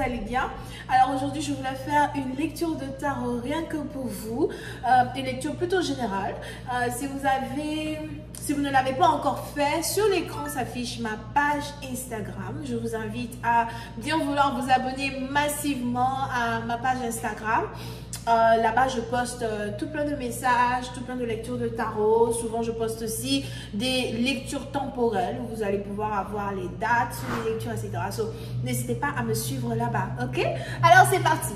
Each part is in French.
allez bien. Alors aujourd'hui, je voulais faire une lecture de tarot rien que pour vous, une lecture plutôt générale. Si vous ne l'avez pas encore fait, sur l'écran s'affiche ma page Instagram. Je vous invite à bien vouloir vous abonner massivement à ma page Instagram. Là-bas, je poste tout plein de messages, tout plein de lectures de tarot. Souvent, je poste aussi des lectures temporelles où vous allez pouvoir avoir les dates sur les lectures, etc. So, n'hésitez pas à me suivre là-bas, ok? Alors, c'est parti.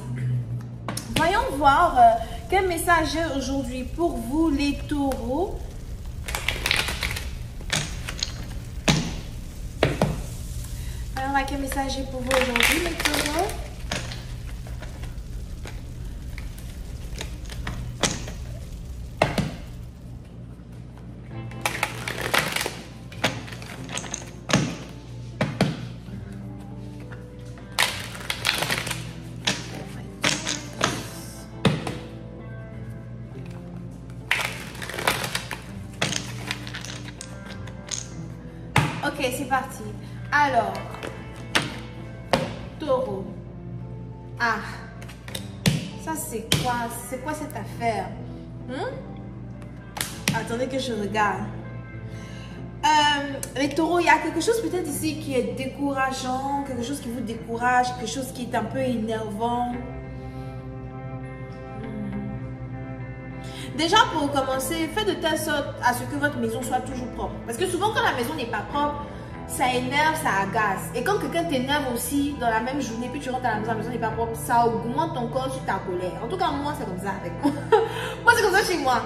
Voyons voir quel message j'ai aujourd'hui pour vous, les taureaux. Alors, quel message j'ai pour vous aujourd'hui, les taureaux? Ok, c'est parti. Alors, taureau. Ah, ça c'est quoi? C'est quoi cette affaire? Attendez que je regarde. Les taureaux, il y a quelque chose peut-être ici qui est décourageant, quelque chose qui vous décourage, quelque chose qui est un peu énervant. Déjà, pour commencer, faites de telle sorte à ce que votre maison soit toujours propre. Parce que souvent, quand la maison n'est pas propre, ça énerve, ça agace. Et quand quelqu'un t'énerve aussi dans la même journée, puis tu rentres à la maison n'est pas propre, ça augmente encore sur ta colère. En tout cas, moi, c'est comme ça avec moi. Moi, c'est comme ça chez moi.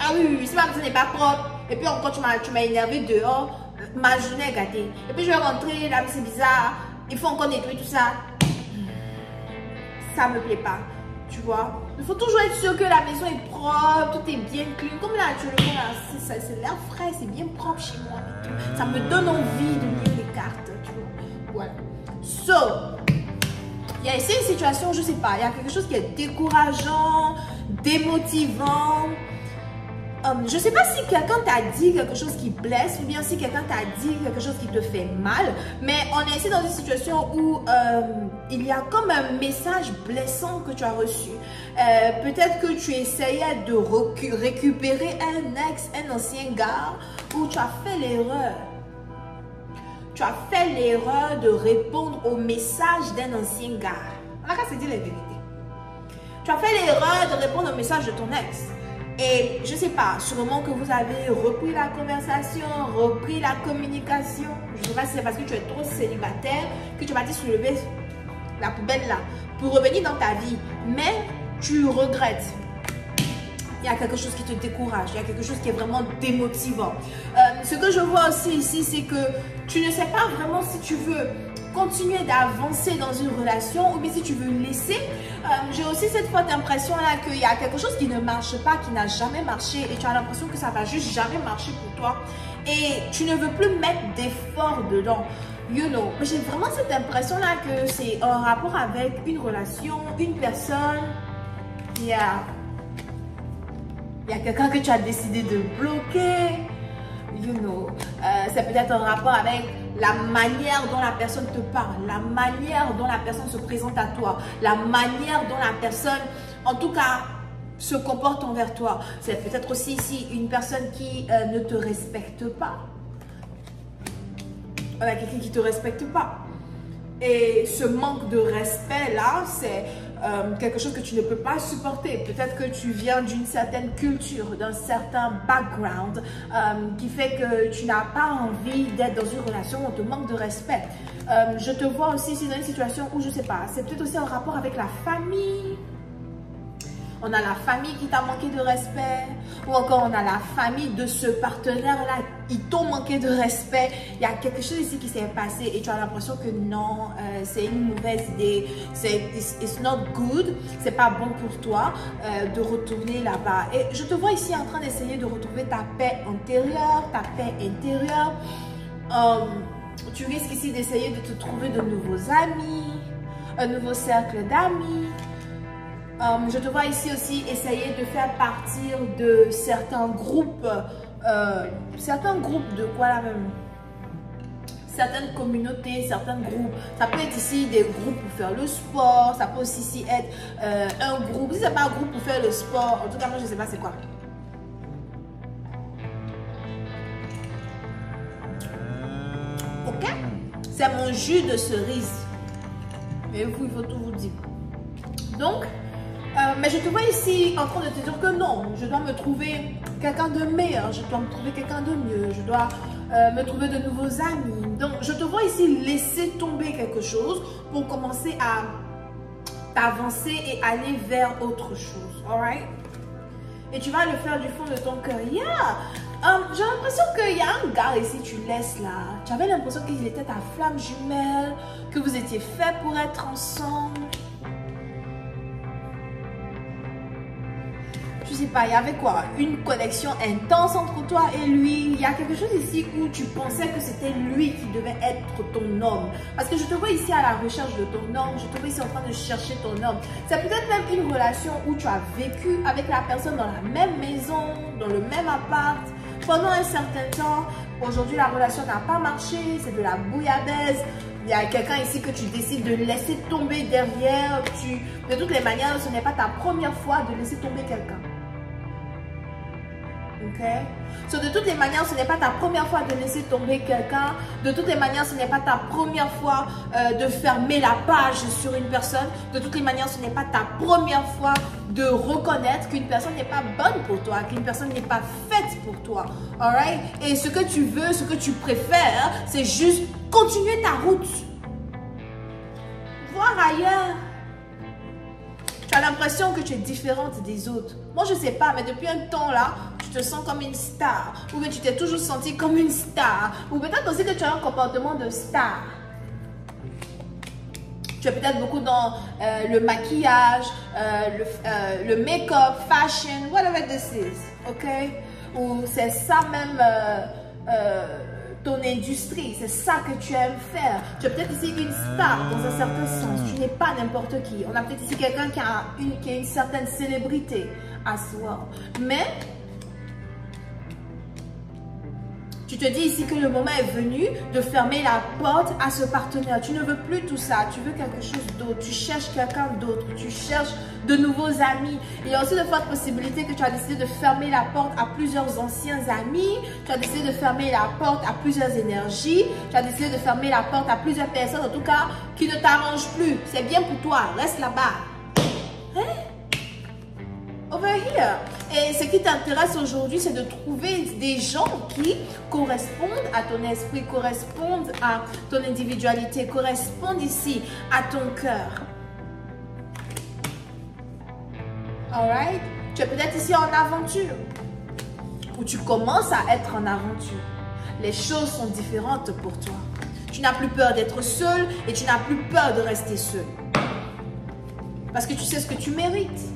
Ah oui, si ma maison n'est pas propre, et puis encore tu m'as énervé dehors, ma journée est gâtée. Et puis je vais rentrer, là, c'est bizarre, il faut encore nettoyer tout ça. Ça me plaît pas. Tu vois, il faut toujours être sûr que la maison est propre, tout est bien clean. Comme là, actuellement, c'est l'air frais, c'est bien propre chez moi. Ça me donne envie de lire les cartes, tu vois. Voilà. So, il y a ici une situation, je sais pas, il y a quelque chose qui est décourageant, démotivant. Je sais pas si quelqu'un t'a dit quelque chose qui blesse ou bien si quelqu'un t'a dit quelque chose qui te fait mal, mais on est ici dans une situation où il y a comme un message blessant que tu as reçu. Peut-être que tu essayais de récupérer un ancien gars où tu as fait l'erreur. Tu as fait l'erreur de répondre au message d'un ancien gars. On a qu'à se dire la vérité. Tu as fait l'erreur de répondre au message de ton ex. Et je sais pas, sûrement que vous avez repris la conversation, repris la communication. Je sais pas si c'est parce que tu es trop célibataire que tu vas te soulever la poubelle là pour revenir dans ta vie. Mais tu regrettes. Il y a quelque chose qui te décourage, il y a quelque chose qui est vraiment démotivant. Ce que je vois aussi ici, c'est que tu ne sais pas vraiment si tu veux continuer d'avancer dans une relation ou bien si tu veux laisser. J'ai aussi cette forte impression là qu'il y a quelque chose qui ne marche pas, qui n'a jamais marché et tu as l'impression que ça va juste jamais marcher pour toi et tu ne veux plus mettre d'efforts dedans. You know, mais j'ai vraiment cette impression là que c'est en rapport avec une relation, une personne. Il y a quelqu'un que tu as décidé de bloquer. You know, c'est peut-être en rapport avec la manière dont la personne te parle, la manière dont la personne se présente à toi, la manière dont la personne, en tout cas, se comporte envers toi. C'est peut-être aussi ici une personne qui ne te respecte pas. On a quelqu'un qui ne te respecte pas. Et ce manque de respect là, c'est quelque chose que tu ne peux pas supporter. Peut-être que tu viens d'une certaine culture, d'un certain background qui fait que tu n'as pas envie d'être dans une relation où on te manque de respect. Je te vois aussi ici dans une situation où je ne sais pas, c'est peut-être aussi en rapport avec la famille. On a la famille qui t'a manqué de respect, ou encore on a la famille de ce partenaire-là, ils t'ont manqué de respect. Il y a quelque chose ici qui s'est passé et tu as l'impression que non, c'est une mauvaise idée, it's not good, c'est pas bon pour toi de retourner là-bas. Et je te vois ici en train d'essayer de retrouver ta paix intérieure, ta paix intérieure. Tu risques ici d'essayer de te trouver de nouveaux amis, un nouveau cercle d'amis. Je te vois ici aussi essayer de faire partir de certains groupes de quoi là même? certaines communautés, certains groupes. Ça peut être ici des groupes pour faire le sport, ça peut aussi ici être un groupe. Si ce n'est pas un groupe pour faire le sport, en tout cas moi je ne sais pas c'est quoi. Ok? C'est mon jus de cerise. Mais vous, il faut tout vous dire. Donc, mais je te vois ici en train de te dire que non, je dois me trouver quelqu'un de meilleur, je dois me trouver quelqu'un de mieux, je dois me trouver de nouveaux amis. Donc, je te vois ici laisser tomber quelque chose pour commencer à t'avancer et aller vers autre chose. Alright? Et tu vas le faire du fond de ton cœur. Yeah! J'ai l'impression qu'il y a un gars ici, tu laisses là. Tu avais l'impression qu'il était ta flamme jumelle, que vous étiez faits pour être ensemble. Je sais pas, il y avait quoi? Une connexion intense entre toi et lui. Il y a quelque chose ici où tu pensais que c'était lui qui devait être ton homme. Parce que je te vois ici à la recherche de ton homme. Je te vois ici en train de chercher ton homme. C'est peut-être même une relation où tu as vécu avec la personne dans la même maison, dans le même appart, pendant un certain temps. Aujourd'hui, la relation n'a pas marché. C'est de la bouillabaisse. Il y a quelqu'un ici que tu décides de laisser tomber derrière. De toutes les manières, ce n'est pas ta première fois de laisser tomber quelqu'un. Ok? So, de toutes les manières, ce n'est pas ta première fois de laisser tomber quelqu'un. De toutes les manières, ce n'est pas ta première fois de fermer la page sur une personne. De toutes les manières, ce n'est pas ta première fois de reconnaître qu'une personne n'est pas bonne pour toi, qu'une personne n'est pas faite pour toi. Alright? Et ce que tu veux, ce que tu préfères, c'est juste continuer ta route. Voir ailleurs. Tu as l'impression que tu es différente des autres. Moi, je ne sais pas, mais depuis un temps là, tu te sens comme une star. Ou bien tu t'es toujours senti comme une star. Ou peut-être aussi que tu as un comportement de star. Tu es peut-être beaucoup dans le maquillage, le make-up, fashion, whatever this is. Ok? Ou c'est ça même ton industrie, c'est ça que tu aimes faire. Tu es peut-être ici une star dans un certain sens. Tu n'es pas n'importe qui. On a peut-être ici quelqu'un qui a une certaine célébrité à soi. Mais tu te dis ici que le moment est venu de fermer la porte à ce partenaire. Tu ne veux plus tout ça. Tu veux quelque chose d'autre. Tu cherches quelqu'un d'autre. Tu cherches de nouveaux amis. Il y a aussi de fortes possibilités que tu as décidé de fermer la porte à plusieurs anciens amis. Tu as décidé de fermer la porte à plusieurs énergies. Tu as décidé de fermer la porte à plusieurs personnes, en tout cas, qui ne t'arrangent plus. C'est bien pour toi. Reste là-bas. Hein? Over here. Et ce qui t'intéresse aujourd'hui, c'est de trouver des gens qui correspondent à ton esprit, correspondent à ton individualité, correspondent ici à ton cœur. Alright? Tu es peut-être ici en aventure, ou tu commences à être en aventure. Les choses sont différentes pour toi. Tu n'as plus peur d'être seul et tu n'as plus peur de rester seul. Parce que tu sais ce que tu mérites.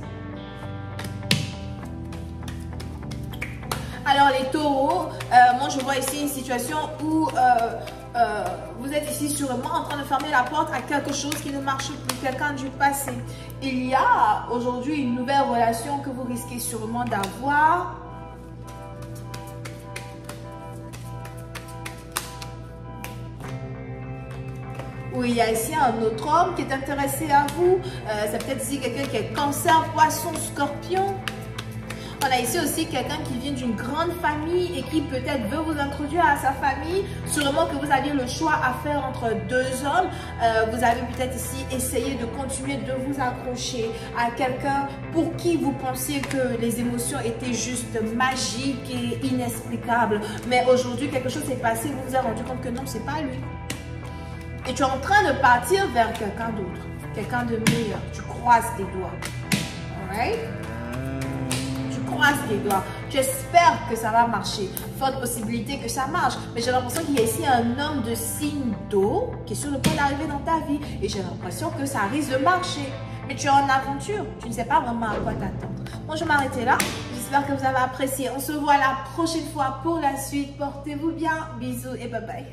Alors les taureaux, moi je vois ici une situation où vous êtes ici sûrement en train de fermer la porte à quelque chose qui ne marche plus, quelqu'un du passé. Il y a aujourd'hui une nouvelle relation que vous risquez sûrement d'avoir. Où il y a ici un autre homme qui est intéressé à vous. C'est peut-être ici quelqu'un qui est cancer, poisson, scorpion. On a ici aussi quelqu'un qui vient d'une grande famille et qui peut-être veut vous introduire à sa famille. Sûrement que vous aviez le choix à faire entre deux hommes. Vous avez peut-être ici essayé de continuer de vous accrocher à quelqu'un pour qui vous pensiez que les émotions étaient juste magiques et inexplicables. Mais aujourd'hui, quelque chose s'est passé, vous vous êtes rendu compte que non, c'est pas lui. Et tu es en train de partir vers quelqu'un d'autre, quelqu'un de meilleur. Tu croises tes doigts. Alright? Tes doigts. J'espère que ça va marcher. Forte possibilité que ça marche. Mais j'ai l'impression qu'il y a ici un homme de signe d'eau qui est sur le point d'arriver dans ta vie. Et j'ai l'impression que ça risque de marcher. Mais tu es en aventure. Tu ne sais pas vraiment à quoi t'attendre. Bon, je vais m'arrêter là. J'espère que vous avez apprécié. On se voit la prochaine fois pour la suite. Portez-vous bien. Bisous et bye bye.